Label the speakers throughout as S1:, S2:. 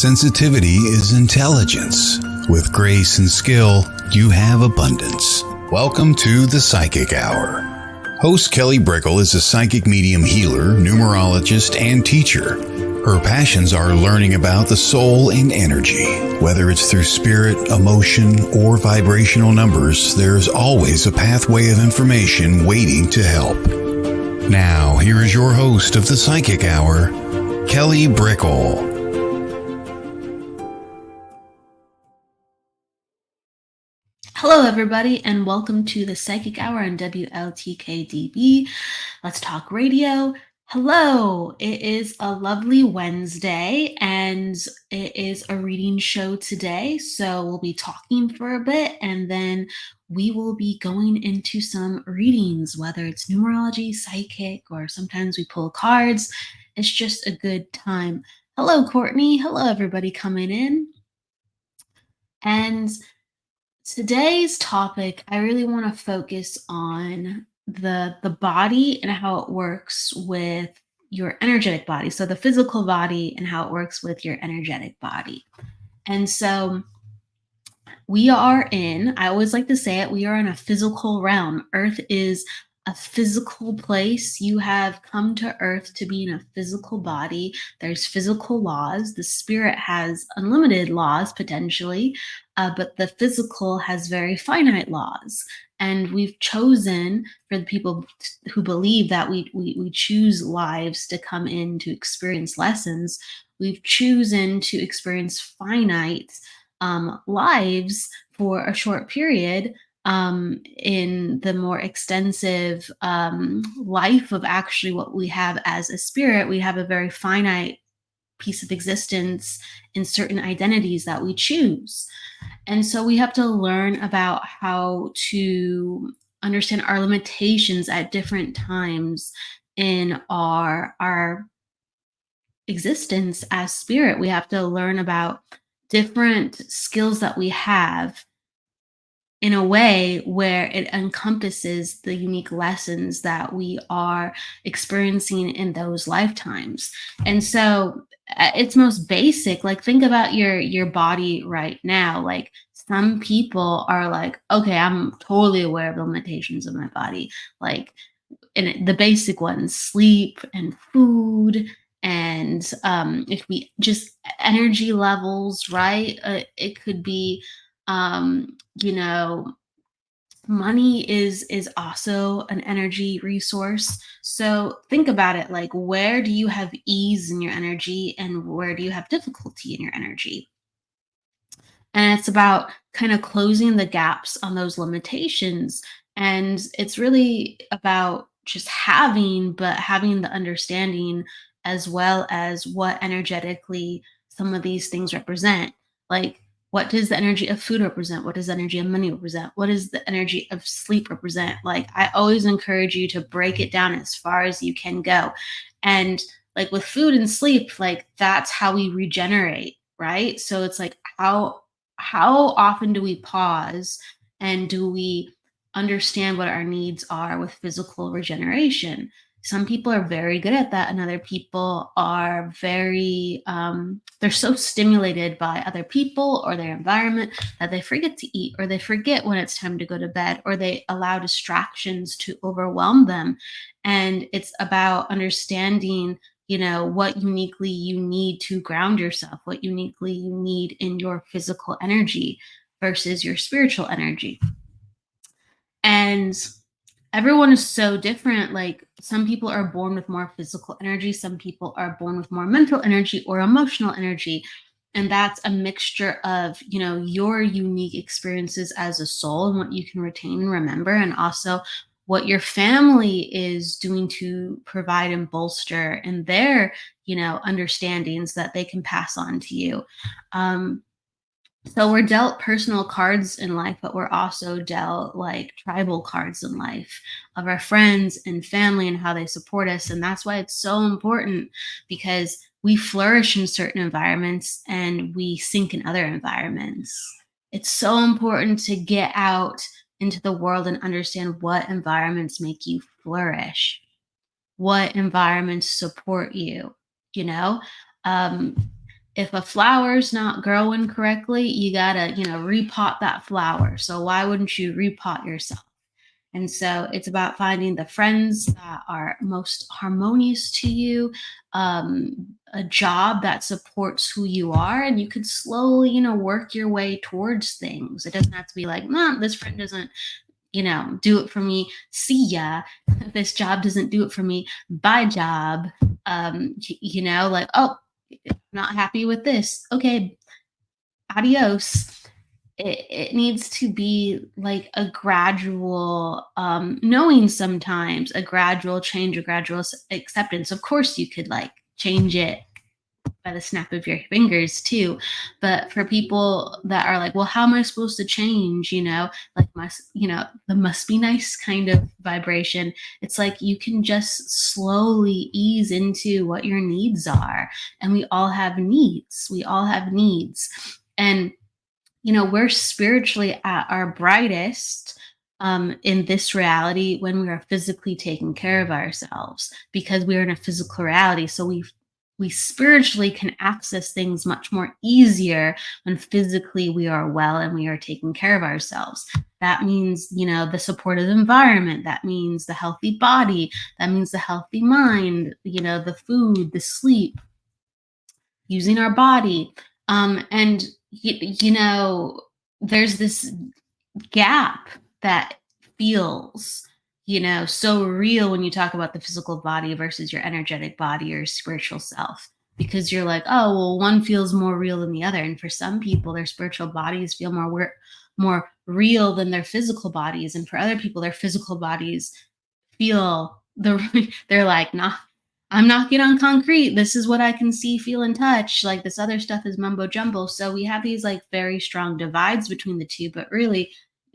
S1: Sensitivity is intelligence. With grace and skill, you have abundance. Welcome to the Psychic Hour. Host Kelly Brickle is a psychic medium healer, numerologist, and teacher. Her passions are learning about the soul and energy. Whether it's through spirit, emotion, or vibrational numbers, there's always a pathway of information waiting to help. Now, here is your host of the Psychic Hour, Kelly Brickle.
S2: Hello, everybody, and welcome to the Psychic Hour on WLTKDB. Let's Talk Radio. Hello, it is a lovely Wednesday, and it is a reading show today. So we'll be talking for a bit, and then we will be going into some readings, whether it's numerology, psychic, or sometimes we pull cards. It's just a good time. Hello, Courtney. Hello, everybody coming in. And today's topic, I really want to focus on the body and how it works with your energetic body. So the physical body and how it works with your energetic body. And so I always like to say it, we are in a physical realm. Earth is a physical place. You have come to Earth to be in a physical body. There's physical laws. The spirit has unlimited laws potentially, but the physical has very finite laws. And we've chosen, for the people who believe that we choose lives to come in to experience lessons, we've chosen to experience finite lives for a short period. In the more extensive life of actually what we have as a spirit, we have a very finite piece of existence in certain identities that we choose. And so we have to learn about how to understand our limitations at different times in our existence as spirit. We have to learn about different skills that we have in a way where it encompasses the unique lessons that we are experiencing in those lifetimes. And so at its most basic, like think about your body right now. Like some people are like, okay, I'm totally aware of the limitations of my body. Like the basic ones, sleep and food, and if we just energy levels, right? It could be money is also an energy resource. So think about it, like where do you have ease in your energy and where do you have difficulty in your energy? And it's about kind of closing the gaps on those limitations. And it's really about just having the understanding as well as what energetically some of these things represent. Like, what does the energy of food represent? What does the energy of money represent? What does the energy of sleep represent? Like, I always encourage you to break it down as far as you can go. And like with food and sleep, like that's how we regenerate, right? So it's like how often do we pause and do we understand what our needs are with physical regeneration? Some people are very good at that, and other people are very, they're so stimulated by other people or their environment that they forget to eat, or they forget when it's time to go to bed, or they allow distractions to overwhelm them. And it's about understanding what uniquely you need to ground yourself, what uniquely you need in your physical energy versus your spiritual energy. And everyone is so different. Like some people are born with more physical energy, some people are born with more mental energy or emotional energy. And that's a mixture of, your unique experiences as a soul and what you can retain and remember, and also what your family is doing to provide and bolster in their, understandings that they can pass on to you. So we're dealt personal cards in life, but we're also dealt like tribal cards in life of our friends and family and how they support us. And that's why it's so important, because we flourish in certain environments and we sink in other environments. It's so important to get out into the world and understand what environments make you flourish, what environments support you, um, If a flower's not growing correctly, you gotta, repot that flower. So why wouldn't you repot yourself? And so it's about finding the friends that are most harmonious to you, a job that supports who you are, and you could slowly, work your way towards things. It doesn't have to be like, nah, this friend doesn't, do it for me. See ya. This job doesn't do it for me. Bye, job. Like, oh, not happy with this. Okay, adios. It needs to be like a gradual knowing, sometimes a gradual change, a gradual acceptance. Of course you could like change it by the snap of your fingers too, but for people that are like, well, how am I supposed to change, like the must be nice kind of vibration, it's like you can just slowly ease into what your needs are. And we all have needs. And we're spiritually at our brightest in this reality when we are physically taking care of ourselves, because we're in a physical reality. So we spiritually can access things much more easier when physically we are well and we are taking care of ourselves. That means, the supportive environment. That means the healthy body. That means the healthy mind, the food, the sleep, using our body. And there's this gap that feels, so real when you talk about the physical body versus your energetic body or spiritual self, because you're like, oh, well, one feels more real than the other. And for some people, their spiritual bodies feel more real than their physical bodies. And for other people, their physical bodies they're like, nah, I'm not getting on concrete. This is what I can see, feel, and touch. Like this other stuff is mumbo jumbo. So we have these like very strong divides between the two, but really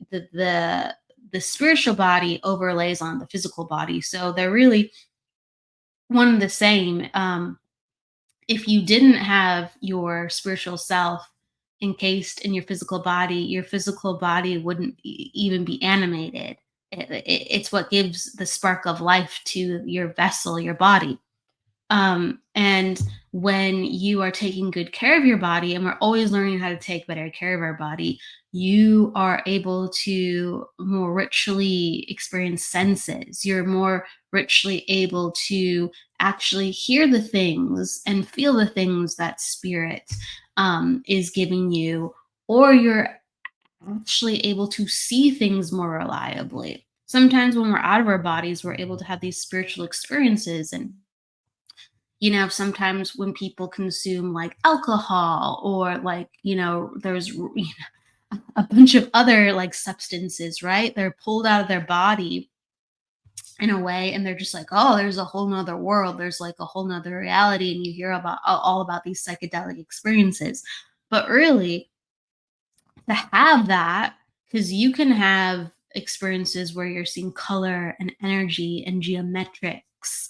S2: the spiritual body overlays on the physical body. So they're really one and the same. If you didn't have your spiritual self encased in your physical body wouldn't even be animated. It's what gives the spark of life to your vessel, your body. And when you are taking good care of your body, and we're always learning how to take better care of our body, you are able to more richly experience senses. You're more richly able to actually hear the things and feel the things that spirit is giving you, or you're actually able to see things more reliably. Sometimes when we're out of our bodies, we're able to have these spiritual experiences. And sometimes when people consume like alcohol, or like, there's a bunch of other like substances, right? They're pulled out of their body in a way, and they're just like, oh, there's a whole nother world. There's like a whole nother reality. And you hear about all about these psychedelic experiences. But really, to have that, because you can have experiences where you're seeing color and energy and geometrics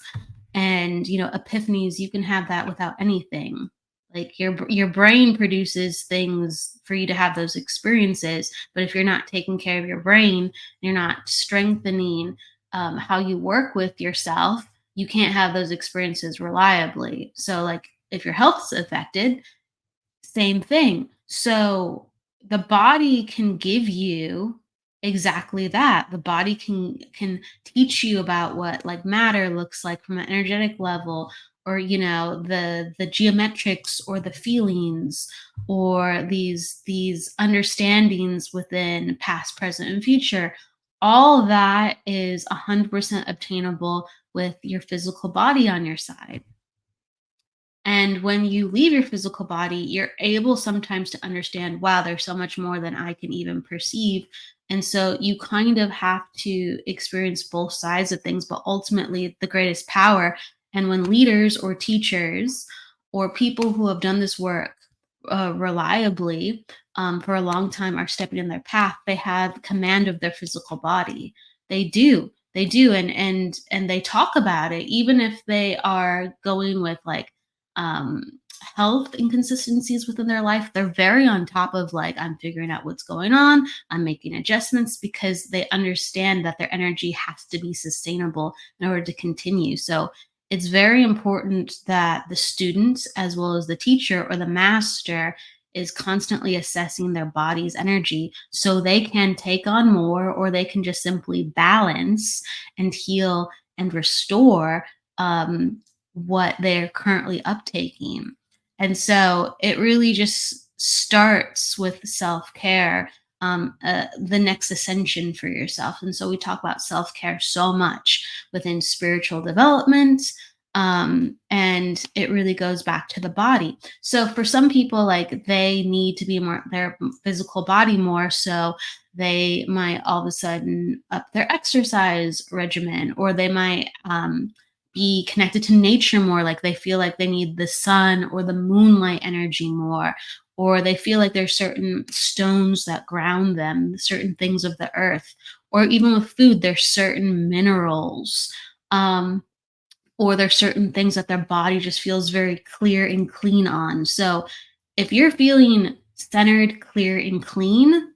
S2: and epiphanies. You can have that without anything. Like your brain produces things for you to have those experiences, but if you're not taking care of your brain, you're not strengthening how you work with yourself, you can't have those experiences reliably. So like if your health's affected, same thing. So the body can give you exactly that. The body can teach you about what like matter looks like from an energetic level, or the geometrics, or the feelings, or these understandings within past, present, and future. All that is 100% obtainable with your physical body on your side. And when you leave your physical body, you're able sometimes to understand, wow, there's so much more than I can even perceive. And so you kind of have to experience both sides of things, but ultimately the greatest power. And when leaders or teachers or people who have done this work reliably for a long time are stepping in their path, they have command of their physical body. They do, and they talk about it, even if they are going with like um health inconsistencies within their life. They're very on top of like, I'm figuring out what's going on, I'm making adjustments, because they understand that their energy has to be sustainable in order to continue. So it's very important that the student, as well as the teacher or the master, is constantly assessing their body's energy so they can take on more, or they can just simply balance and heal and restore what they're currently uptaking. And so it really just starts with self care, the next ascension for yourself. And so we talk about self care so much within spiritual development. And it really goes back to the body. So for some people, like, they need to be more their physical body more. So they might all of a sudden up their exercise regimen, or they might be connected to nature more. Like, they feel like they need the sun or the moonlight energy more, or they feel like there's certain stones that ground them, certain things of the earth, or even with food, there's certain minerals. Or there's certain things that their body just feels very clear and clean on. So if you're feeling centered, clear, and clean,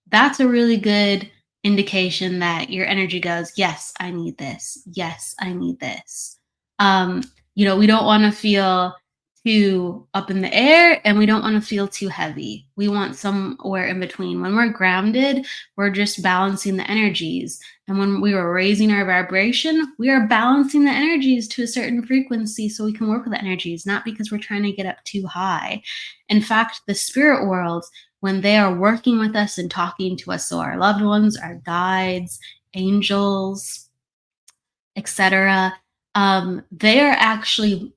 S2: that's a really good indication that your energy goes, yes, I need this. Yes, I need this. Um, we don't want to feel too up in the air, and we don't want to feel too heavy. We want somewhere in between. When we're grounded, we're just balancing the energies. And when we are raising our vibration, we are balancing the energies to a certain frequency so we can work with the energies, not because we're trying to get up too high. In fact, the spirit world, when they are working with us and talking to us, so our loved ones, our guides, angels, etc., they are actually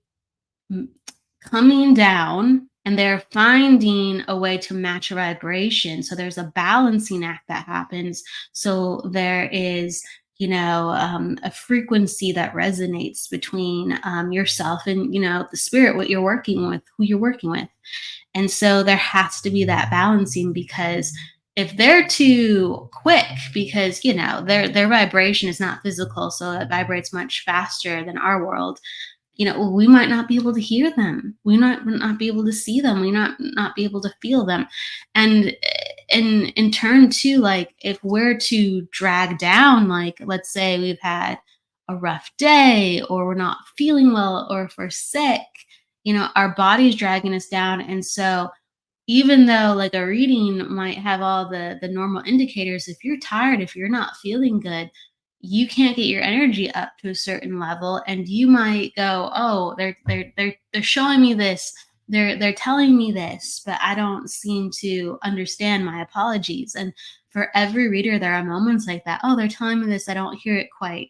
S2: coming down, and they're finding a way to match a vibration. So there's a balancing act that happens. So there is, a frequency that resonates between yourself and, the spirit, what you're working with, who you're working with. And so there has to be that balancing, because if they're too quick, because their vibration is not physical, so it vibrates much faster than our world, we might not be able to hear them. We might not be able to see them. We not be able to feel them. And in turn too, like, if we're to drag down, like, let's say we've had a rough day, or we're not feeling well, or if we're sick, our body's dragging us down. And so even though, like, a reading might have all the normal indicators, if you're tired, if you're not feeling good, you can't get your energy up to a certain level, and you might go, oh, they're showing me this, they're telling me this, but I don't seem to understand. My apologies. And for every reader, there are moments like that. Oh, they're telling me this, I don't hear it quite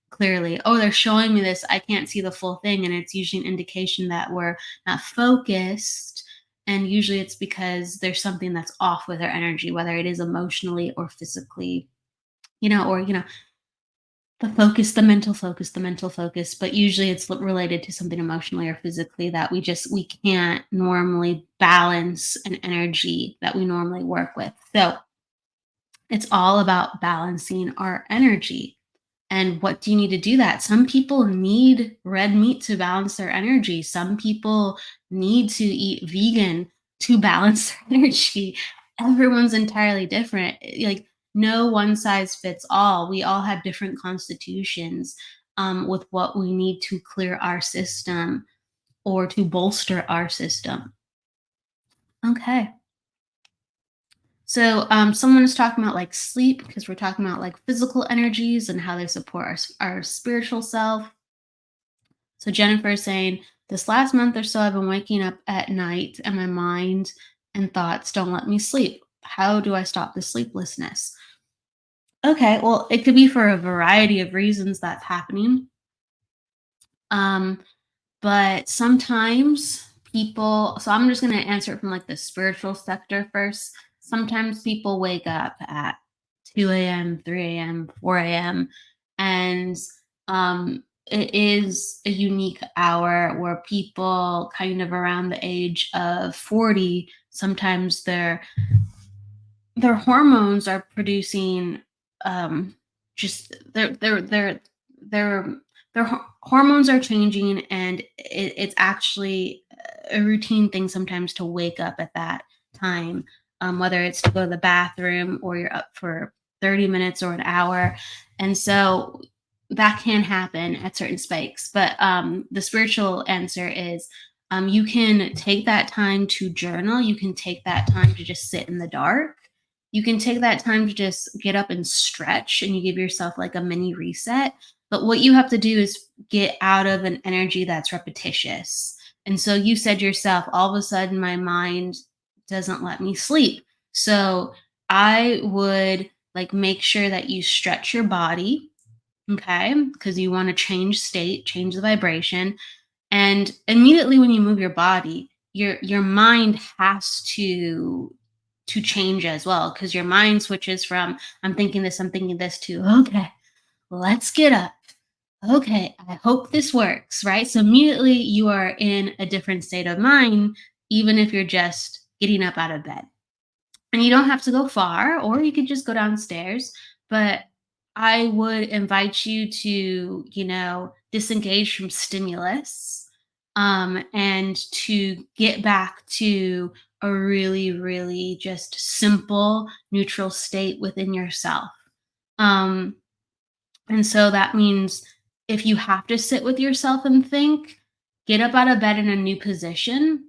S2: clearly. Oh, they're showing me this, I can't see the full thing. And it's usually an indication that we're not focused. And usually it's because there's something that's off with our energy, whether it is emotionally or physically, or, the mental focus. But usually it's related to something emotionally or physically that we can't normally balance an energy that we normally work with. So it's all about balancing our energy. And what do you need to do that? Some people need red meat to balance their energy. Some people need to eat vegan to balance their energy. Everyone's entirely different. Like, no one size fits all. We all have different constitutions with what we need to clear our system or to bolster our system. Okay. So someone is talking about, like, sleep, because we're talking about, like, physical energies and how they support our spiritual self. So Jennifer is saying, this last month or so, I've been waking up at night and my mind and thoughts don't let me sleep. How do I stop the sleeplessness? Okay, well, it could be for a variety of reasons that's happening. Um, But sometimes people, so I'm just going to answer it from, like, the spiritual sector first. Sometimes people wake up at 2 a.m., 3 a.m., 4 a.m., and it is a unique hour where people kind of around the age of 40, sometimes their hormones are producing just their hormones are changing, and it's actually a routine thing sometimes to wake up at that time, whether it's to go to the bathroom or you're up for 30 minutes or an hour. And so that can happen at certain spikes. But the spiritual answer is you can take that time to journal. You can take that time to just sit in the dark. You can take that time to just get up and stretch, and you give yourself like a mini reset. But what you have to do is get out of an energy that's repetitious. And so you said yourself, all of a sudden, my mind doesn't let me sleep. So I would like make sure that you stretch your body. Okay, because you want to change state, change the vibration. And immediately when you move your body, your mind has to change as well, because your mind switches from I'm thinking this to okay, let's get up. Okay, I hope this works, right? So immediately you are in a different state of mind, even if you're just getting up out of bed. And you don't have to go far, or you could just go downstairs. But I would invite you to, disengage from stimulus, and to get back to a really, really just simple, neutral state within yourself. Um, and so that means if you have to sit with yourself and think, get up out of bed in a new position,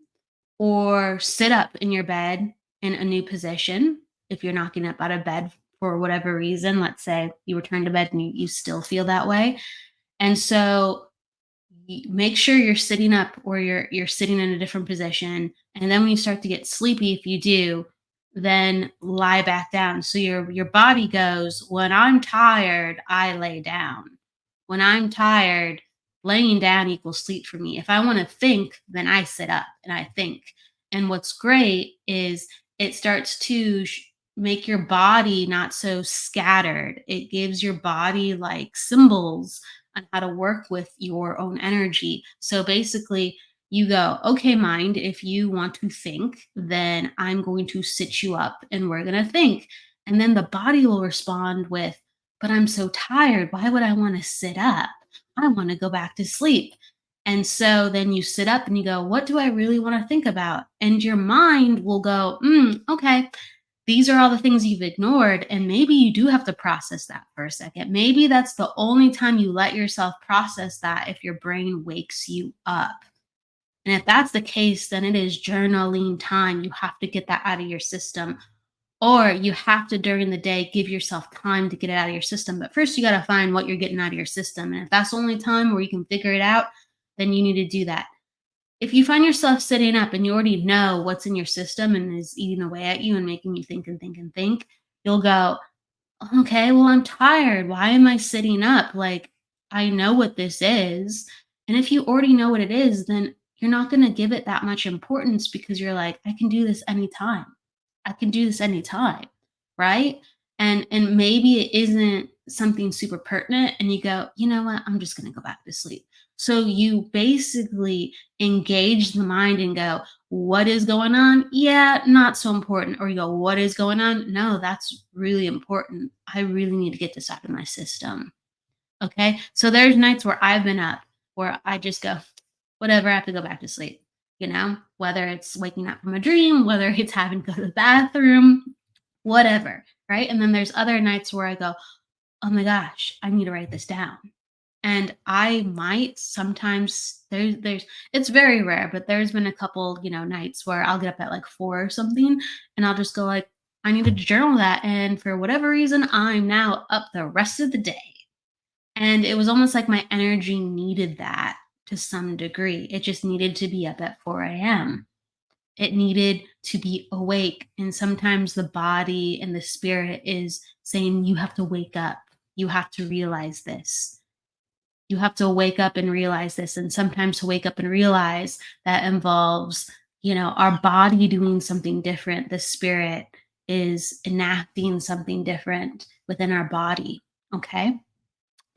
S2: or sit up in your bed in a new position if you're not getting up out of bed for whatever reason. Let's say you return to bed and you still feel that way. And so make sure you're sitting up, or you're sitting in a different position. And then when you start to get sleepy, if you do, then lie back down. So your body goes, when I'm tired, I lay down. When I'm tired, laying down equals sleep for me. If I want to think, then I sit up and I think. And what's great is it starts to make your body not so scattered. It gives your body like symbols on how to work with your own energy. So basically, you go, okay, mind, if you want to think, then I'm going to sit you up and we're going to think. And then the body will respond with, but I'm so tired. Why would I want to sit up? I want to go back to sleep. And so then you sit up and you go, what do I really want to think about? And your mind will go, okay, these are all the things you've ignored. And maybe you do have to process that for a second. Maybe that's the only time you let yourself process that, if your brain wakes you up. And if that's the case, then it is journaling time. You have to get that out of your system. Or you have to, during the day, give yourself time to get it out of your system. But first, you got to find what you're getting out of your system. And if that's the only time where you can figure it out, then you need to do that. If you find yourself sitting up and you already know what's in your system and is eating away at you and making you think and think and think, you'll go, okay, well, I'm tired. Why am I sitting up? Like, I know what this is. And if you already know what it is, then you're not going to give it that much importance, because you're like, I can do this anytime. I can do this anytime. Right. And maybe it isn't something super pertinent. And you go, you know what? I'm just going to go back to sleep. So you basically engage the mind and go, what is going on? Yeah, not so important. Or you go, what is going on? No, that's really important. I really need to get this out of my system. Okay. So there's nights where I've been up where I just go, whatever, I have to go back to sleep, whether it's waking up from a dream, whether it's having to go to the bathroom, whatever. Right. And then there's other nights where I go, oh my gosh, I need to write this down. And I might sometimes, there's it's very rare, but there's been a couple, nights where I'll get up at like 4 or something, and I'll just go like, I need to journal that. And for whatever reason, I'm now up the rest of the day. And it was almost like my energy needed that to some degree. It just needed to be up at 4 a.m. It needed to be awake. And sometimes the body and the spirit is saying, you have to wake up. You have to realize this. You have to wake up and realize this. And sometimes to wake up and realize that involves, our body doing something different. The spirit is enacting something different within our body. Okay.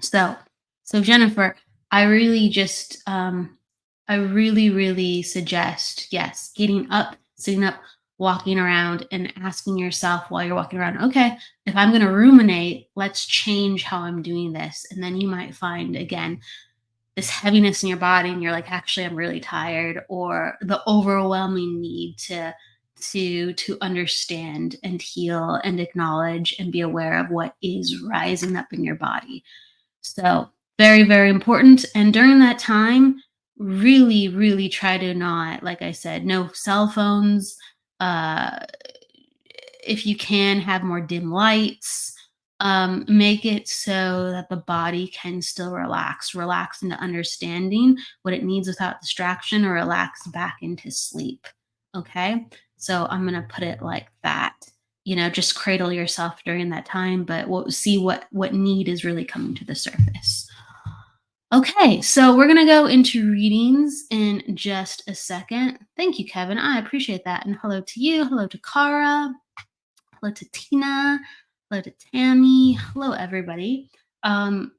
S2: So, so Jennifer, I really just, I really, really suggest, yes, getting up, sitting up, walking around, and asking yourself while you're walking around, okay, if I'm going to ruminate, let's change how I'm doing this. And then you might find, again, this heaviness in your body, and you're like, actually, I'm really tired, or the overwhelming need to understand and heal and acknowledge and be aware of what is rising up in your body. So, very, very important. And during that time, really, really try to not, like I said, no cell phones. Uh, if you can, have more dim lights. Make it so that the body can still relax into understanding what it needs without distraction, or relax back into sleep. Okay. So I'm going to put it like that. Just cradle yourself during that time, but see what need is really coming to the surface. Okay, so we're gonna go into readings in just a second. Thank you, Kevin. I appreciate that. And hello to you. Hello to Cara. Hello to Tina. Hello to Tammy. Hello, everybody. Um,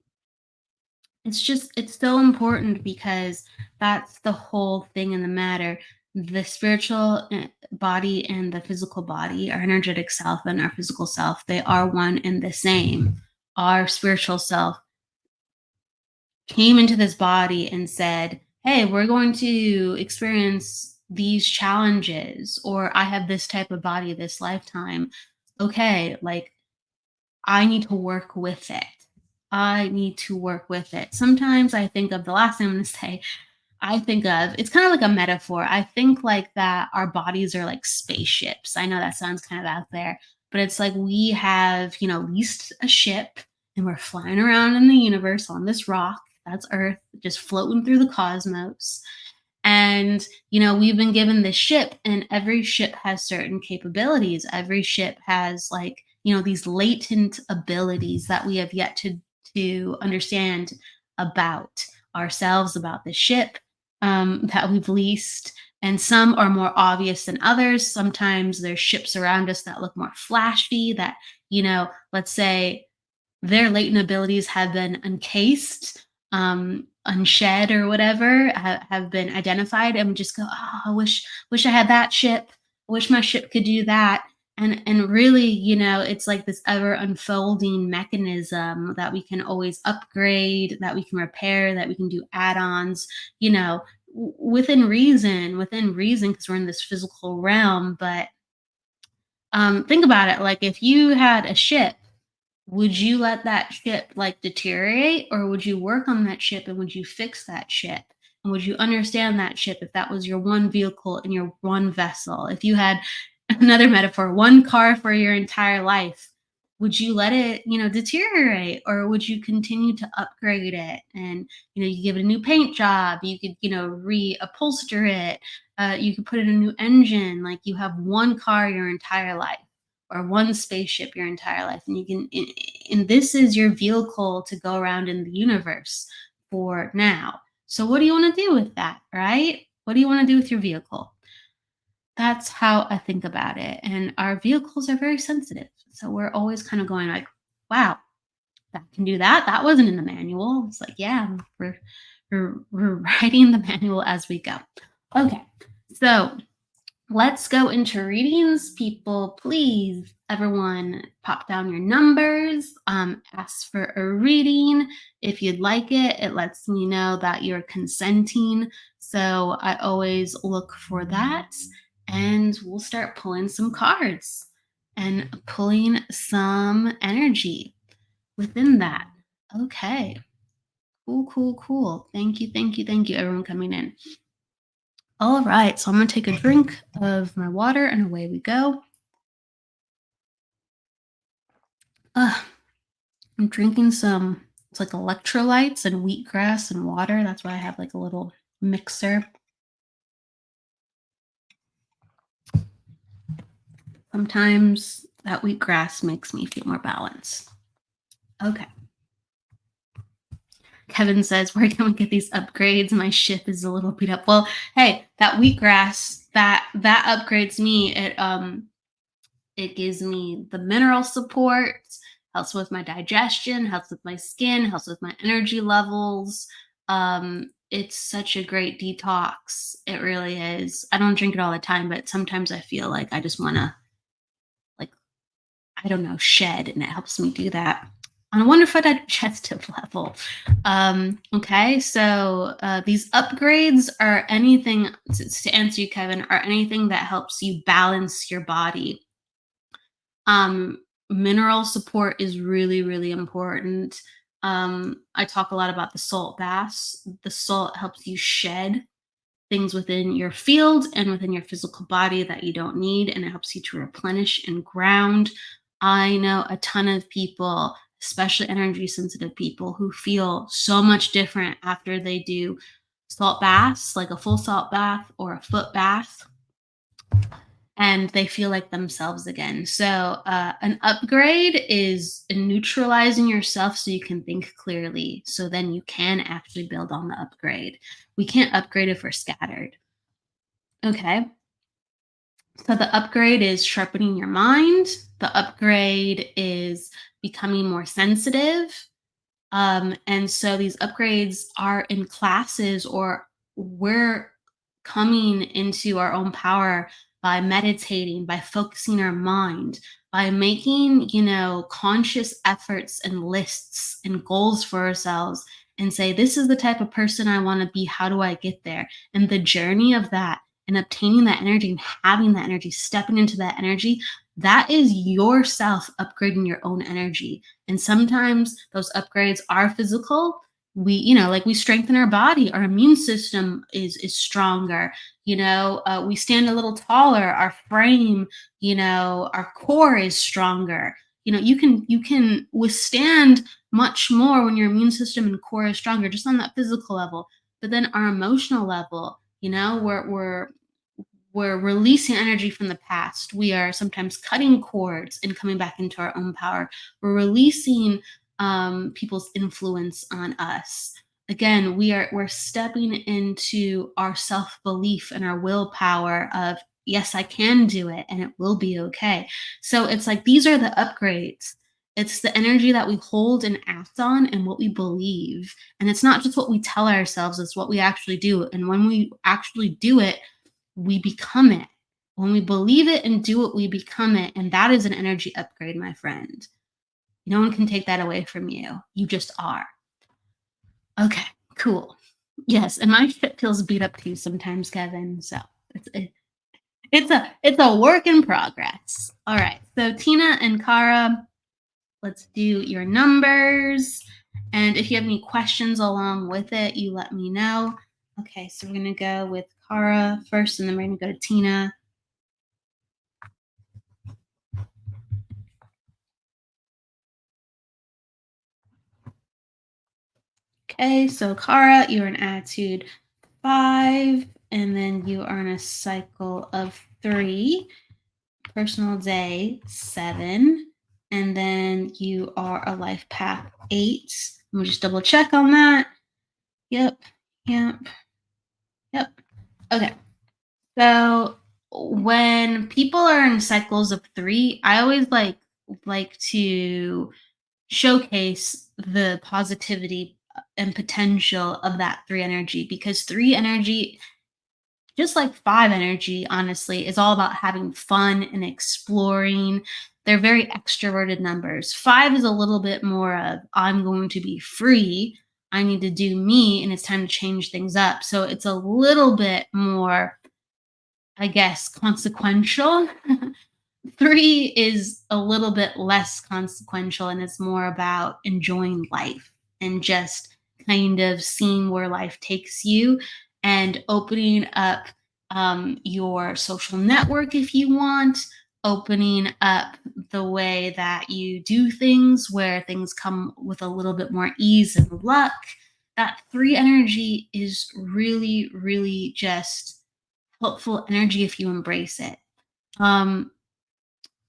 S2: it's so important, because that's the whole thing in the matter. The spiritual body and the physical body, our energetic self and our physical self, they are one and the same. Our spiritual self came into this body and said, "Hey, we're going to experience these challenges, or I have this type of body this lifetime. Okay, like I need to work with it. I need to work with it." Sometimes I think of the last thing I'm going to say, I think of it's kind of like a metaphor. I think like that our bodies are like spaceships. I know that sounds kind of out there, but it's like we have, leased a ship, and we're flying around in the universe on this rock. That's Earth, just floating through the cosmos. And, we've been given this ship, and every ship has certain capabilities. Every ship has, like, these latent abilities that we have yet to understand about ourselves, about the ship, that we've leased. And some are more obvious than others. Sometimes there's ships around us that look more flashy, that, let's say their latent abilities have been uncased, unshed, or whatever, have been identified, and we just go, "Oh, I wish I had that ship. I wish my ship could do that." And really, it's like this ever unfolding mechanism that we can always upgrade, that we can repair, that we can do add-ons, within reason, because we're in this physical realm. But think about it, like if you had a ship, would you let that ship like deteriorate, or would you work on that ship, and would you fix that ship? And would you understand that ship if that was your one vehicle and your one vessel? If you had another metaphor, one car for your entire life, would you let it, deteriorate, or would you continue to upgrade it? And, you give it a new paint job, you could, reupholster it, you could put in a new engine. Like, you have one car your entire life, or one spaceship your entire life, and you can and this is your vehicle to go around in the universe for now. So what do you want to do with that, right? What do you want to do with your vehicle? That's how I think about it. And our vehicles are very sensitive, so we're always kind of going like, wow, that can do that, that wasn't in the manual. It's like, yeah, we're writing the manual as we go. Okay, so let's go into readings. People, please, everyone, pop down your numbers. Ask for a reading. If you'd like it, it lets me know that you're consenting. So I always look for that. And we'll start pulling some cards and pulling some energy within that. Okay. Cool, cool, cool. Thank you, thank you, thank you, everyone coming in. All right, so I'm going to take a drink of my water, and away we go. I'm drinking it's like electrolytes and wheatgrass and water. That's why I have like a little mixer. Sometimes that wheatgrass makes me feel more balanced. Okay. Kevin says, "Where can we get these upgrades? My ship is a little beat up." Well, hey, that wheatgrass, that upgrades me. It gives me the mineral support, helps with my digestion, helps with my skin, helps with my energy levels. It's such a great detox. It really is. I don't drink it all the time, but sometimes I feel like I just want to, like, I don't know, shed, and it helps me do that on a wonderful digestive level. Okay, so these upgrades are anything, to answer you, Kevin, are anything that helps you balance your body. Mineral support is really, really important. I talk a lot about the salt baths. The salt helps you shed things within your field and within your physical body that you don't need, and it helps you to replenish and ground. I know a ton of people, especially energy sensitive people, who feel so much different after they do salt baths, like a full salt bath or a foot bath, and they feel like themselves again. So, an upgrade is neutralizing yourself so you can think clearly. So then you can actually build on the upgrade. We can't upgrade if we're scattered. Okay. So the upgrade is sharpening your mind. The upgrade is becoming more sensitive. And so these upgrades are in classes, or we're coming into our own power by meditating, by focusing our mind, by making, conscious efforts and lists and goals for ourselves, and say, this is the type of person I want to be. How do I get there? And the journey of that and obtaining that energy and having that energy, stepping into that energy, that is yourself upgrading your own energy. And sometimes those upgrades are physical. Like we strengthen our body, our immune system is stronger. We stand a little taller, our frame, our core is stronger. You can withstand much more when your immune system and core is stronger, just on that physical level. But then our emotional level, we're releasing energy from the past. We are sometimes cutting cords and coming back into our own power. We're releasing people's influence on us. Again, we're stepping into our self-belief and our willpower of, yes, I can do it and it will be okay. So it's like these are the upgrades. It's the energy that we hold and act on and what we believe. And it's not just what we tell ourselves, it's what we actually do. And when we actually do it, we become it. When we believe it and do it, we become it. And that is an energy upgrade, my friend. No one can take that away from you. You just are. Okay, cool. Yes, and my shit feels beat up too sometimes, Kevin. So it's a work in progress. All right. So Tina and Kara, let's do your numbers. And if you have any questions along with it, you let me know. Okay, so we're gonna go with Kara first, and then we're gonna go to Tina. Okay, so Kara, you're in attitude 5, and then you are in a cycle of 3, personal day 7, and then you are a life path 8. Let me just double check on that. Yep, yep, yep. Okay, so when people are in cycles of 3, I always like to showcase the positivity and potential of that 3 energy, because 3 energy, just like 5 energy, honestly, is all about having fun and exploring. They're very extroverted numbers. 5 is a little bit more of, I'm going to be free, I need to do me, and it's time to change things up. So it's a little bit more, I guess, consequential. 3 is a little bit less consequential, and it's more about enjoying life and just kind of seeing where life takes you, and opening up your social network if you want, opening up the way that you do things, where things come with a little bit more ease and luck. That 3 energy is really, really just helpful energy if you embrace it. Um,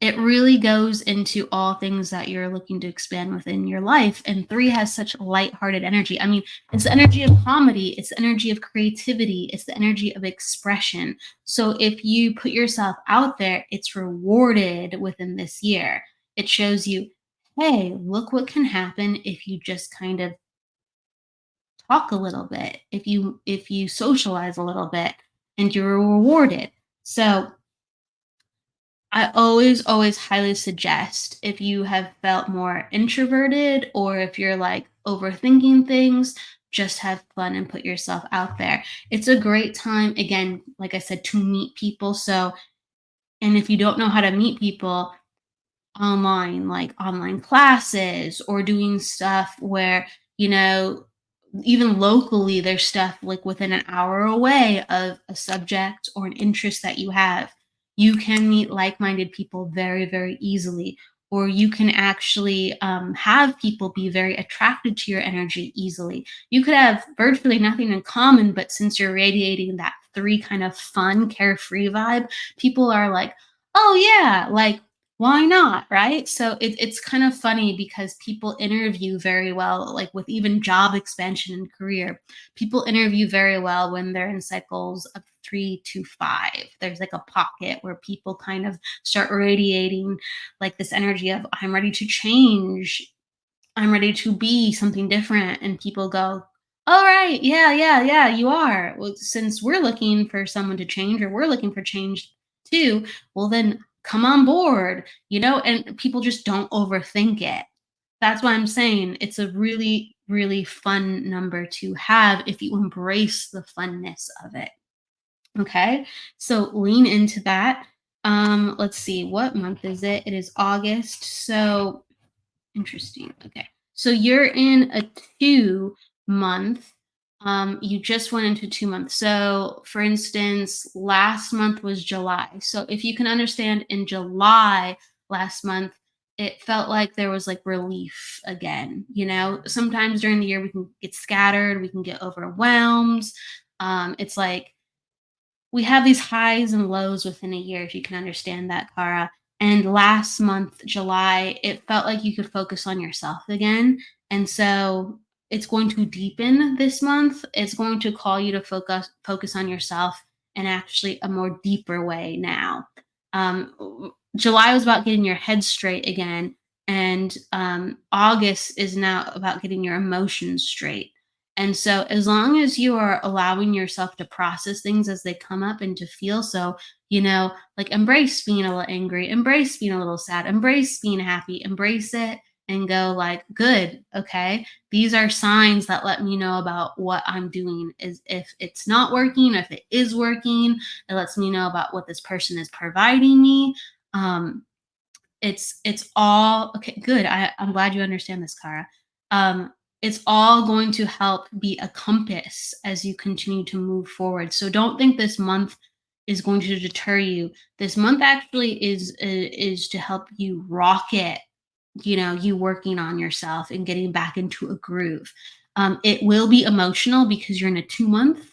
S2: it really goes into all things that you're looking to expand within your life. And 3 has such lighthearted energy. I mean, it's the energy of comedy, it's the energy of creativity, it's the energy of expression. So if you put yourself out there, it's rewarded within this year. It shows you, hey, look what can happen if you just kind of talk a little bit, if you socialize a little bit, and you're rewarded. So I always, always highly suggest, if you have felt more introverted, or if you're like overthinking things, just have fun and put yourself out there. It's a great time, again, like I said, to meet people. So, and if you don't know how to meet people, online, like online classes, or doing stuff where, you know, even locally, there's stuff like within an hour away of a subject or an interest that you have. You can meet like minded people very, very easily. Or you can actually have people be very attracted to your energy easily. You could have virtually nothing in common, but since you're radiating that three kind of fun, carefree vibe, people are like, oh, yeah, like, why not? Right. So it's kind of funny because people interview very well, like with even job expansion and career. People interview very well when they're in cycles of 3 to 5. There's like a pocket where people kind of start radiating like this energy of, I'm ready to change. I'm ready to be something different. And people go, all right, yeah, yeah, yeah, you are. Well, since we're looking for someone to change, or we're looking for change too, well, then come on board, and people just don't overthink it. That's why I'm saying it's a really, really fun number to have if you embrace the funness of it. Okay. So lean into that. Let's see, what month is it? It is August. So interesting. Okay. So you're in a 2 month. You just went into 2 months. So, for instance, last month was July. So, if you can understand, in July last month, it felt like there was like relief again. Sometimes during the year we can get scattered, we can get overwhelmed. It's like we have these highs and lows within a year, if you can understand that, Cara. And last month, July, it felt like you could focus on yourself again. And so it's going to deepen this month. It's going to call you to focus on yourself in actually a more deeper way now. July was about getting your head straight again, and August is now about getting your emotions straight. And so, as long as you are allowing yourself to process things as they come up and to feel so, like embrace being a little angry, embrace being a little sad, embrace being happy, embrace it and go like, good, okay. These are signs that let me know about what I'm doing. Is if it's not working, if it is working, it lets me know about what this person is providing me. Um, it's all okay. Good. I'm glad you understand this, Cara. It's all going to help be a compass as you continue to move forward. So don't think this month is going to deter you. This month actually is to help you rocket, you working on yourself and getting back into a groove. It will be emotional because you're in a 2 month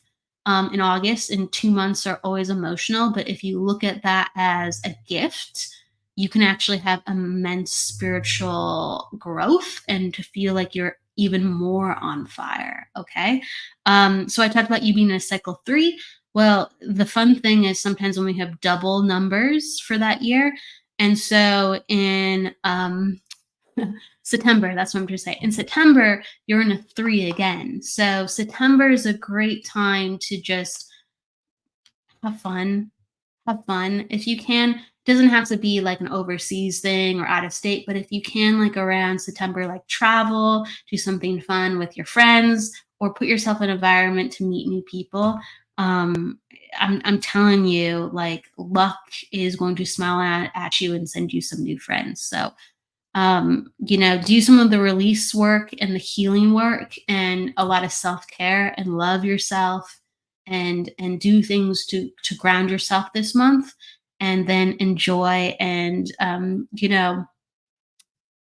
S2: in August, and 2 months are always emotional. But if you look at that as a gift, you can actually have immense spiritual growth and to feel like you're even more on fire. Okay. So I talked about you being in a cycle 3. Well, the fun thing is sometimes when we have double numbers for that year. And so in September, that's what I'm trying to say. In September, you're in a 3 again. So September is a great time to just have fun. Have fun. If you can, it doesn't have to be like an overseas thing or out of state, but if you can, like around September, like travel, do something fun with your friends, or put yourself in an environment to meet new people. Um, I'm telling you, like luck is going to smile at you and send you some new friends. So do some of the release work and the healing work and a lot of self-care and love yourself and do things to ground yourself this month, and then enjoy and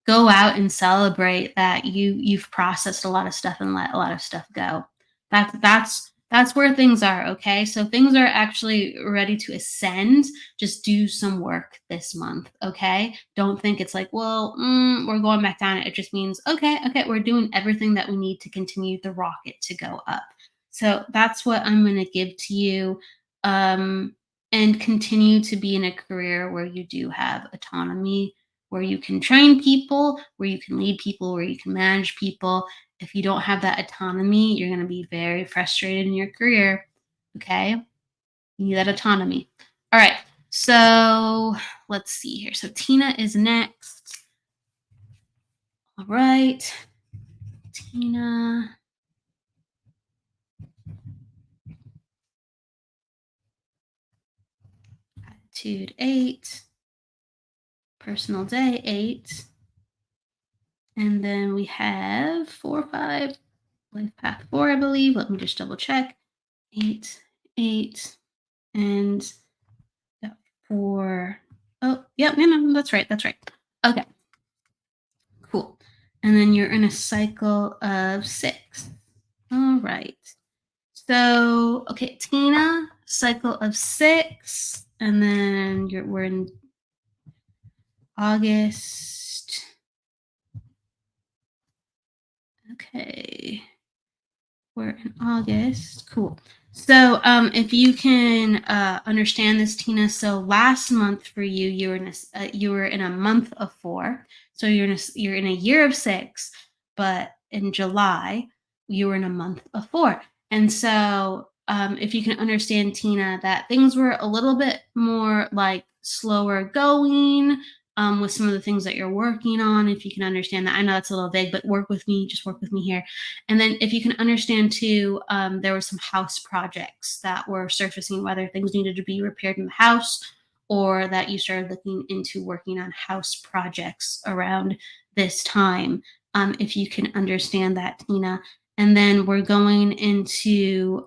S2: go out and celebrate that you've processed a lot of stuff and let a lot of stuff go. That's where things are, okay? So things are actually ready to ascend. Just do some work this month, okay? Don't think it's like, well, we're going back down. It just means, okay, we're doing everything that we need to continue the rocket to go up. So that's what I'm going to give to you. And continue to be in a career where you do have autonomy, where you can train people, where you can lead people, where you can manage people. If you don't have that autonomy, you're going to be very frustrated in your career. Okay. You need that autonomy. All right. So let's see here. So Tina is next. All right. Tina. Attitude 8. personal day, 8. And then we have 4, 5, life path 4, I believe. Let me just double check. 8, 8, and got 4. Oh, yep, no, no, that's right. That's right. Okay, cool. And then you're in a cycle of 6. All right. So, okay, Tina, cycle of 6, and then we're in August. Okay. We're in August. Cool. So, if you can understand this, Tina. So last month for you, you were in a month of 4. So you're in a year of 6, but in July you were in a month of 4. And so, if you can understand, Tina, that things were a little bit more like slower going, with some of the things that you're working on. If you can understand that, I know that's a little vague, but work with me. Just work with me here. And then, if you can understand too, there were some house projects that were surfacing, whether things needed to be repaired in the house or that you started looking into working on house projects around this time. If you can understand that, Tina. And then we're going into,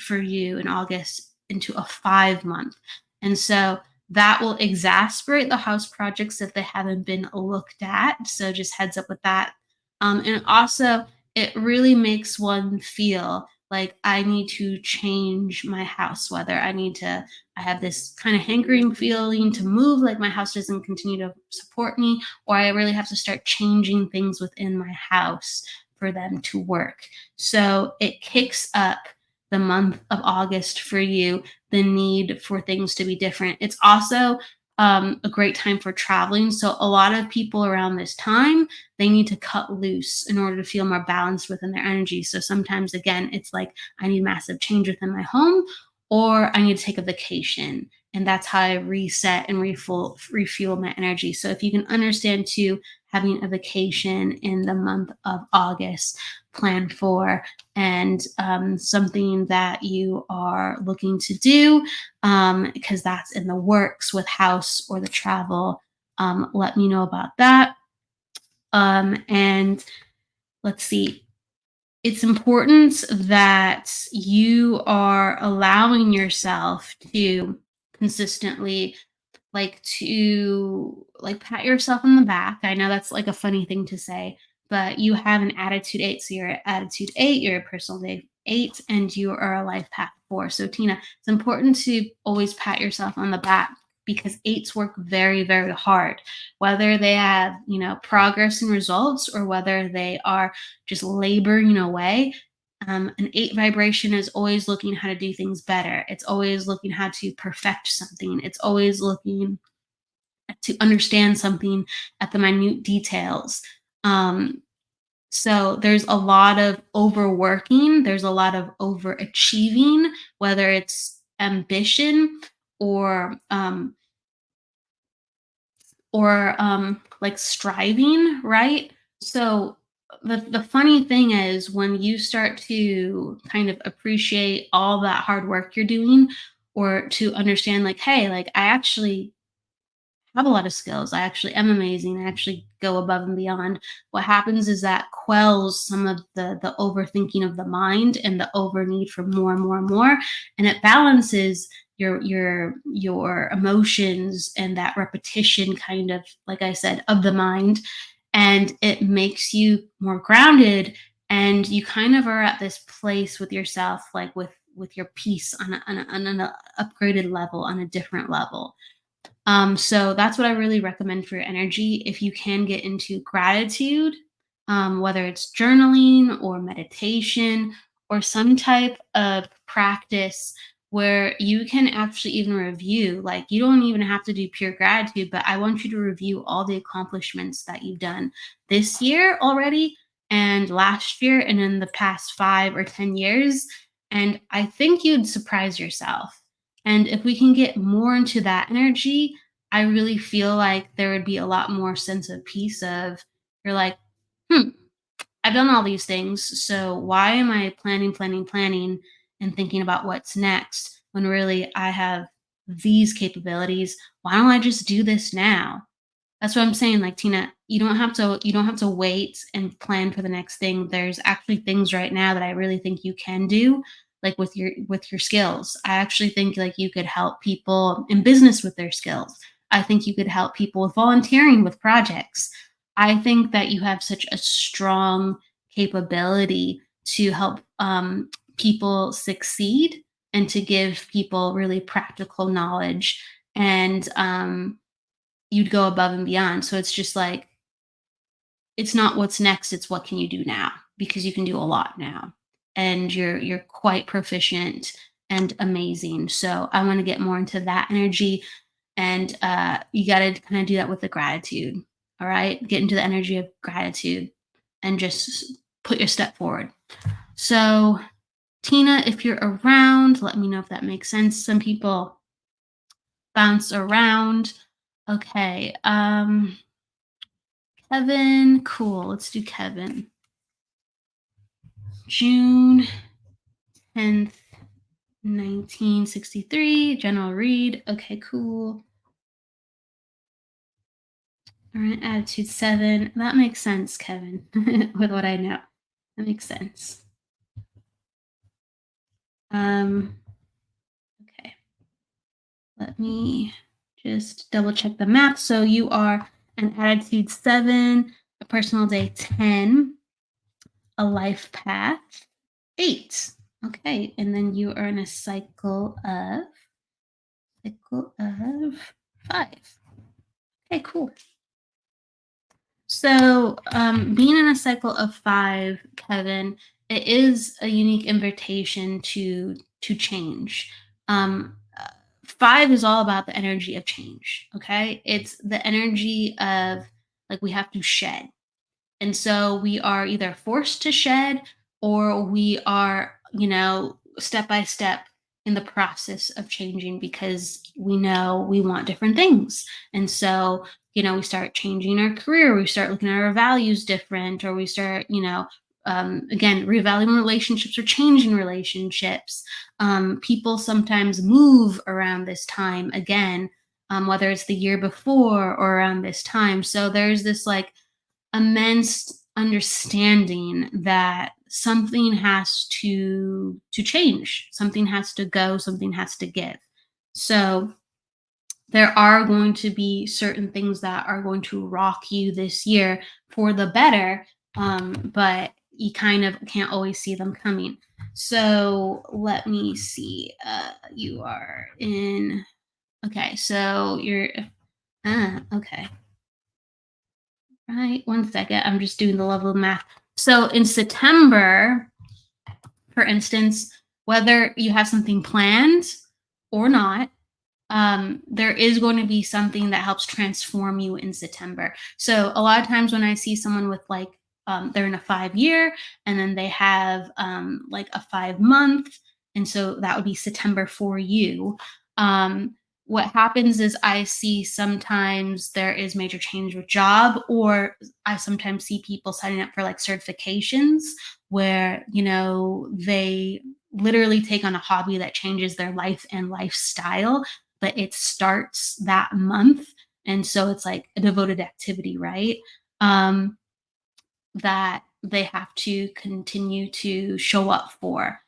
S2: for you in August, into a 5 month. And so that will exasperate the house projects if they haven't been looked at. So just heads up with that. And also, it really makes one feel like I need to change my house, whether I have this kind of hankering feeling to move, like my house doesn't continue to support me, or I really have to start changing things within my house for them to work. So it kicks up the month of August for you, the need for things to be different. It's also a great time for traveling. So a lot of people around this time, they need to cut loose in order to feel more balanced within their energy. So sometimes, again, it's like I need massive change within my home, or I need to take a vacation. And that's how I reset and refuel my energy. So if you can understand too, having a vacation in the month of August planned for, and something that you are looking to do, because that's in the works with house or the travel, let me know about that. And let's see. It's important that you are allowing yourself to consistently, to pat yourself on the back. I know that's like a funny thing to say, but you have an attitude 8. So you're at attitude 8, you're a personal day 8, and you are a life path 4. So Tina, it's important to always pat yourself on the back, because 8s work very, very hard, whether they have, progress and results, or whether they are just laboring away. An 8 vibration is always looking how to do things better. It's always looking how to perfect something. It's always looking to understand something at the minute details. Um, so there's a lot of overworking, there's a lot of overachieving, whether it's ambition or like striving, right? So the funny thing is, when you start to kind of appreciate all that hard work you're doing, or to understand like, hey, like I actually have a lot of skills. I actually am amazing. I actually go above and beyond. What happens is that quells some of the overthinking of the mind and the over need for more and more and more, and it balances your emotions and that repetition, kind of like I said, of the mind, and it makes you more grounded, and you kind of are at this place with yourself, like with your peace on an upgraded level, on a different level. So that's what I really recommend for your energy. If you can get into gratitude, whether it's journaling or meditation or some type of practice where you can actually even review, like you don't even have to do pure gratitude, but I want you to review all the accomplishments that you've done this year already, and last year, and in the past 5 or 10 years. And I think you'd surprise yourself. And if we can get more into that energy, I really feel like there would be a lot more sense of peace of, you're like, hmm, I've done all these things. So why am I planning, and thinking about what's next when really I have these capabilities? Why don't I just do this now? That's what I'm saying, like, Tina, you don't have to wait and plan for the next thing. There's actually things right now that I really think you can do, like, with your skills. I actually think, like, you could help people in business with their skills. I think you could help people with volunteering with projects. I think that you have such a strong capability to help, people succeed and to give people really practical knowledge, and, you'd go above and beyond. So it's just like, it's not what's next, it's what can you do now? Because you can do a lot now. And you're quite proficient and amazing. So I want to get more into that energy. And you gotta kind of do that with the gratitude. All right. Get into the energy of gratitude and just put your step forward. So Tina, if you're around, let me know if that makes sense. Some people bounce around. Okay. Kevin, cool. Let's do Kevin. June 10th, 1963, General Read. Okay, cool. All right, attitude 7. That makes sense, Kevin, with what I know. That makes sense. Okay. Let me just double check the map. So you are an attitude 7, a personal day 10, a life path 8. Okay, and then you are in a cycle of 5. Okay, cool. So, being in a cycle of 5, Kevin, it is a unique invitation to change. 5 is all about the energy of change. Okay, it's the energy of, like, we have to shed. And so we are either forced to shed, or we are, step by step in the process of changing because we know we want different things. And so, we start changing our career, we start looking at our values different, or we start, again, reevaluating relationships or changing relationships. People sometimes move around this time again, whether it's the year before or around this time. So there's this, like, immense understanding that something has to change, something has to go, something has to give. So there are going to be certain things that are going to rock you this year for the better, but you kind of can't always see them coming. So let me see. You are in. Okay, so you're. Okay. Right, 1 second. I'm just doing the level of math. So in September, for instance, whether you have something planned or not, there is going to be something that helps transform you in September. So a lot of times when I see someone with, like, they're in a 5 year, and then they have, like, a 5 month, and so that would be September for you. What happens is I see sometimes there is major change with job, or I sometimes see people signing up for, like, certifications where, they literally take on a hobby that changes their life and lifestyle, but it starts that month. And so it's like a devoted activity, right? Um, that they have to continue to show up for.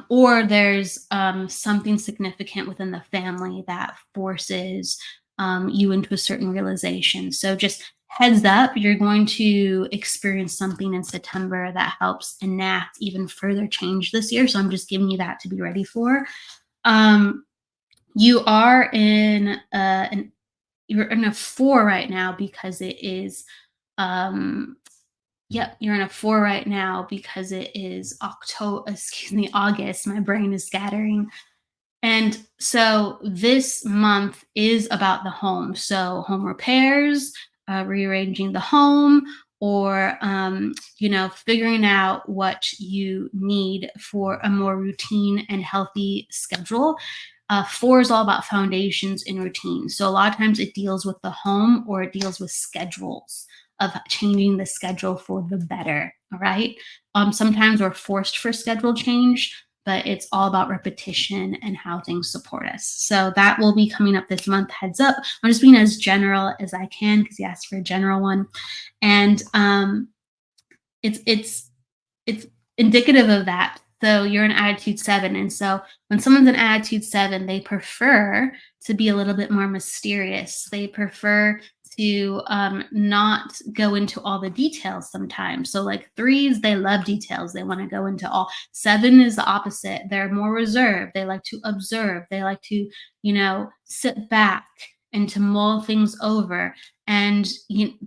S2: Or there's something significant within the family that forces you into a certain realization. So just heads up, you're going to experience something in September that helps enact even further change this year. So I'm just giving you that to be ready for. Um, you are in you're in a 4 right now because it is, um yep, you're in a 4 right now because it is October, excuse me, August. My brain is scattering. And so this month is about the home. So home repairs, rearranging the home, or figuring out what you need for a more routine and healthy schedule. 4 is all about foundations and routines. So a lot of times it deals with the home, or it deals with schedules, of changing the schedule for the better. All right. Sometimes we're forced for schedule change, but it's all about repetition and how things support us. So that will be coming up this month. Heads up. I'm just being as general as I can because you asked for a general one. And it's indicative of that. So you're an attitude 7. And so when someone's an attitude 7, they prefer to be a little bit more mysterious. They prefer to not go into all the details sometimes. So like 3s, they love details. They want to go into all. 7 is the opposite. They're more reserved. They like to observe. They like to, sit back and to mull things over. And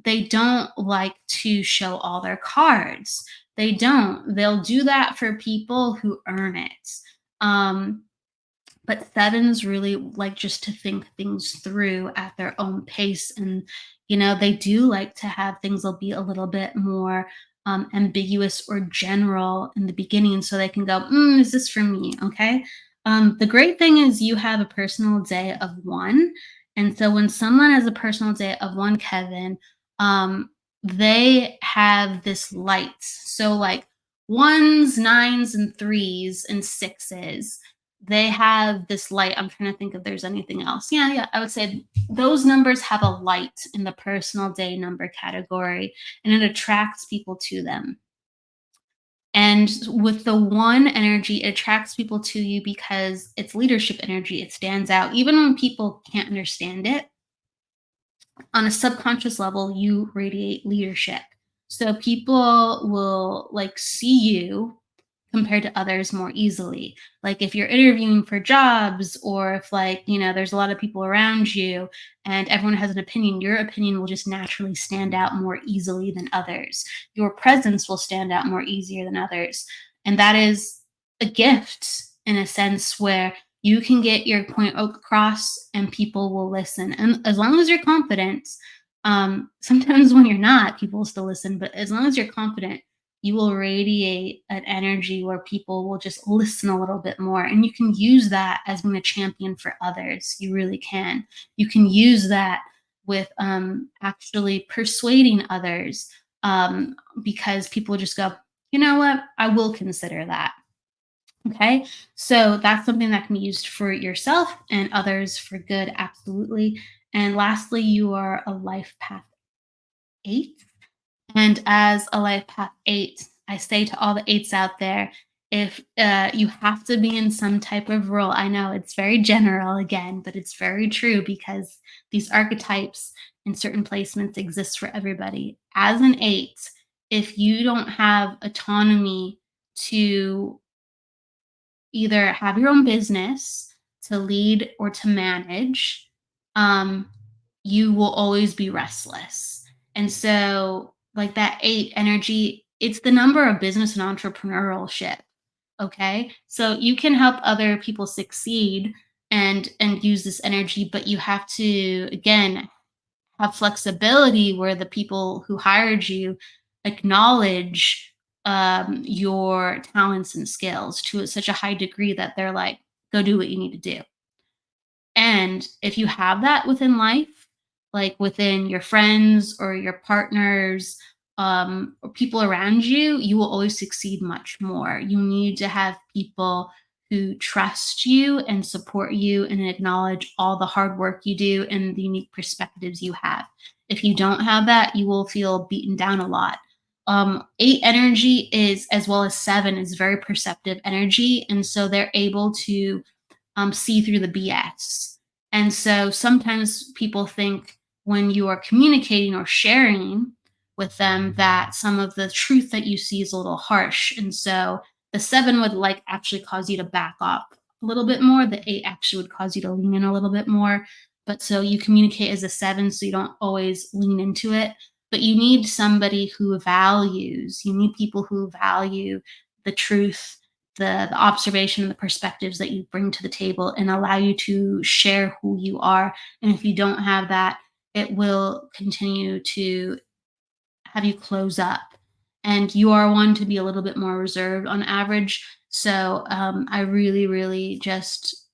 S2: they don't like to show all their cards. They don't. They'll do that for people who earn it. But 7s really like just to think things through at their own pace. And, they do like to have things will be a little bit more ambiguous or general in the beginning so they can go, is this for me? Okay. The great thing is you have a personal day of 1. And so when someone has a personal day of 1, Kevin, they have this light. So like 1s, 9s, and 3s and 6s, they have this light. I'm trying to think if there's anything else. Yeah, I would say those numbers have a light in the personal day number category, and it attracts people to them. And with the 1 energy, it attracts people to you because it's leadership energy. It stands out. Even when people can't understand it, on a subconscious level, you radiate leadership. So people will like see you compared to others more easily. Like if you're interviewing for jobs or if there's a lot of people around you and everyone has an opinion, your opinion will just naturally stand out more easily than others. Your presence will stand out more easier than others. And that is a gift in a sense where you can get your point across and people will listen. And as long as you're confident, sometimes when you're not, people will still listen, but as long as you're confident, you will radiate an energy where people will just listen a little bit more. And you can use that as being a champion for others. You really can. You can use that with actually persuading others because people just go, you know what? I will consider that. Okay. So that's something that can be used for yourself and others for good. Absolutely. And lastly, you are a life path 8. And as a life path 8, I say to all the 8s out there, if you have to be in some type of role, I know it's very general again, but it's very true because these archetypes in certain placements exist for everybody. As an 8, if you don't have autonomy to either have your own business, to lead, or to manage, you will always be restless. And so, like that 8 energy, it's the number of business and entrepreneurship. Okay. So you can help other people succeed and use this energy, but you have to, again, have flexibility where the people who hired you acknowledge your talents and skills to such a high degree that they're like, go do what you need to do. And if you have that within life, like within your friends or your partners, or people around you, you will always succeed much more. You need to have people who trust you and support you and acknowledge all the hard work you do and the unique perspectives you have. If you don't have that, you will feel beaten down a lot. 8 energy is, as well as 7, is very perceptive energy. And so they're able to see through the BS. And so sometimes people think when you are communicating or sharing with them that some of the truth that you see is a little harsh. And so the 7 would like actually cause you to back up a little bit more. The 8 actually would cause you to lean in a little bit more. But so you communicate as a 7, so you don't always lean into it. But you need somebody who values, you need people who value the truth, the observation and the perspectives that you bring to the table and allow you to share who you are. And if you don't have that, it will continue to have you close up. And you are one to be a little bit more reserved on average. So I really, really just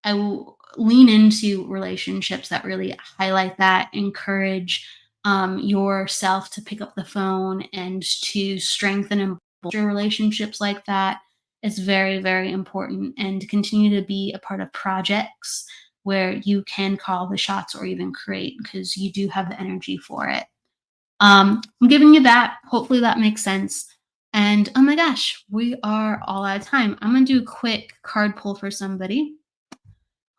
S2: I will lean into relationships that really highlight that, encourage yourself to pick up the phone and to strengthen and bolster relationships like that. is very, very important, and to continue to be a part of projects where you can call the shots or even create, because you do have the energy for it. I'm giving you that. Hopefully that makes sense. And oh my gosh, we are all out of time. I'm going to do a quick card pull for somebody.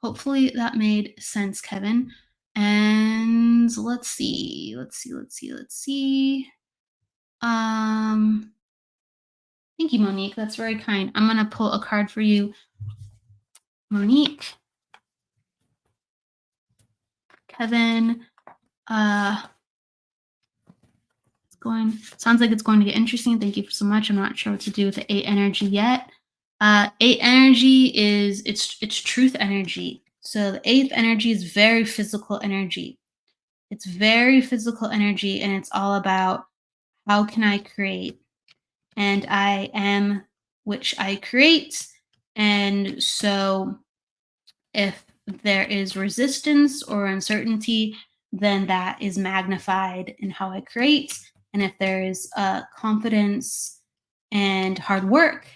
S2: Hopefully that made sense, Kevin. And let's see. Thank you, Monique. That's very kind. I'm going to pull a card for you, Monique. Kevin, sounds like it's going to get interesting. Thank you so much. I'm not sure what to do with the 8 energy yet. 8 energy is it's truth energy. So the 8th energy is very physical energy. It's very physical energy, and it's all about how can I create? And I am which I create. And so if there is resistance or uncertainty, then that is magnified in how I create. And if there is confidence and hard work,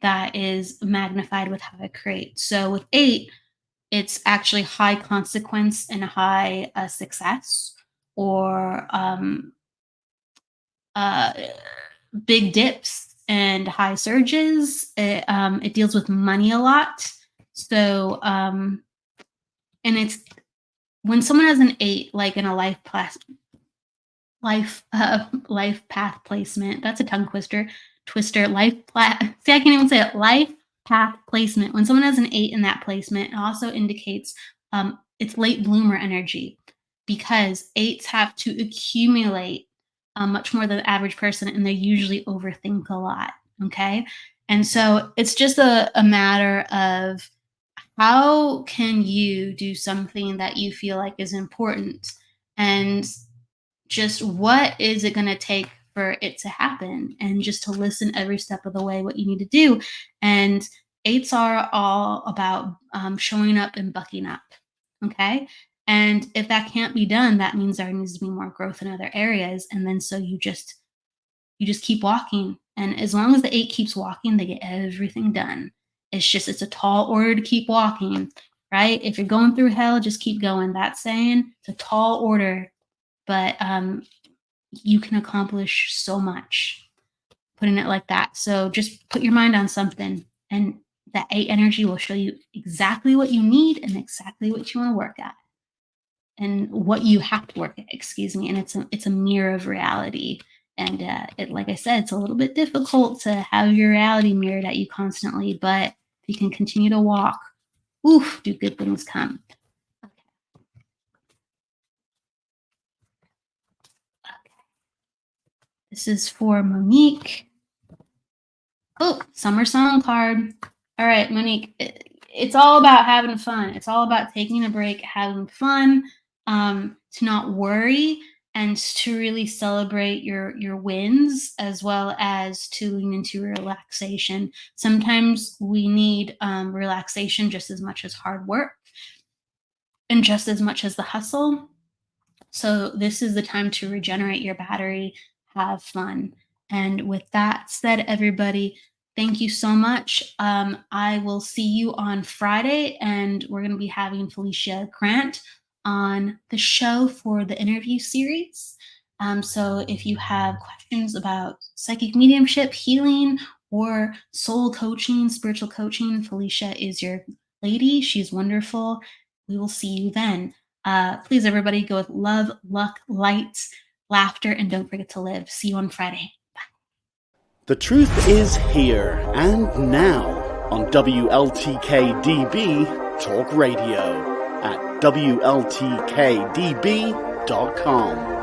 S2: that is magnified with how I create. So with 8, it's actually high consequence and high success, or big dips and high surges. It deals with money a lot. So, and it's when someone has an 8, like in a life path placement. That's a tongue twister. See, I can't even say it. Life path placement. When someone has an 8 in that placement, it also indicates it's late bloomer energy, because 8s have to accumulate much more than the average person, and they usually overthink a lot. Okay. And so it's just a matter of how can you do something that you feel like is important, and just what is it going to take for it to happen, and just to listen every step of the way what you need to do. And 8s are all about showing up and bucking up. Okay. And if that can't be done, that means there needs to be more growth in other areas. And then so you just keep walking. And as long as the 8 keeps walking, they get everything done. It's a tall order to keep walking, right? If you're going through hell, just keep going. That saying, it's a tall order, but you can accomplish so much putting it like that. So just put your mind on something, and that 8 energy will show you exactly what you need and exactly what you want to work at, and what you have to work at, and it's a mirror of reality. And like I said, it's a little bit difficult to have your reality mirrored at you constantly, but if you can continue to walk, do good things come. Okay. This is for Monique. Oh, summer song card. All right, Monique, it's all about having fun. It's all about taking a break, having fun, to not worry, and to really celebrate your wins, as well as to lean into relaxation. Sometimes we need relaxation just as much as hard work, and just as much as the hustle. So this is the time to regenerate your battery, have fun. And with that said, everybody, thank you so much. I will see you on Friday, and we're going to be having Felicia Grant on the show for the interview series. So if you have questions about psychic mediumship, healing, or soul coaching, spiritual coaching, Felicia is your lady. She's wonderful. We will see you then. Please, everybody, go with love, luck, light, laughter, and don't forget to live. See you on Friday. Bye.
S3: The truth is here and now on WLTKDB Talk Radio at WLTKDB.com.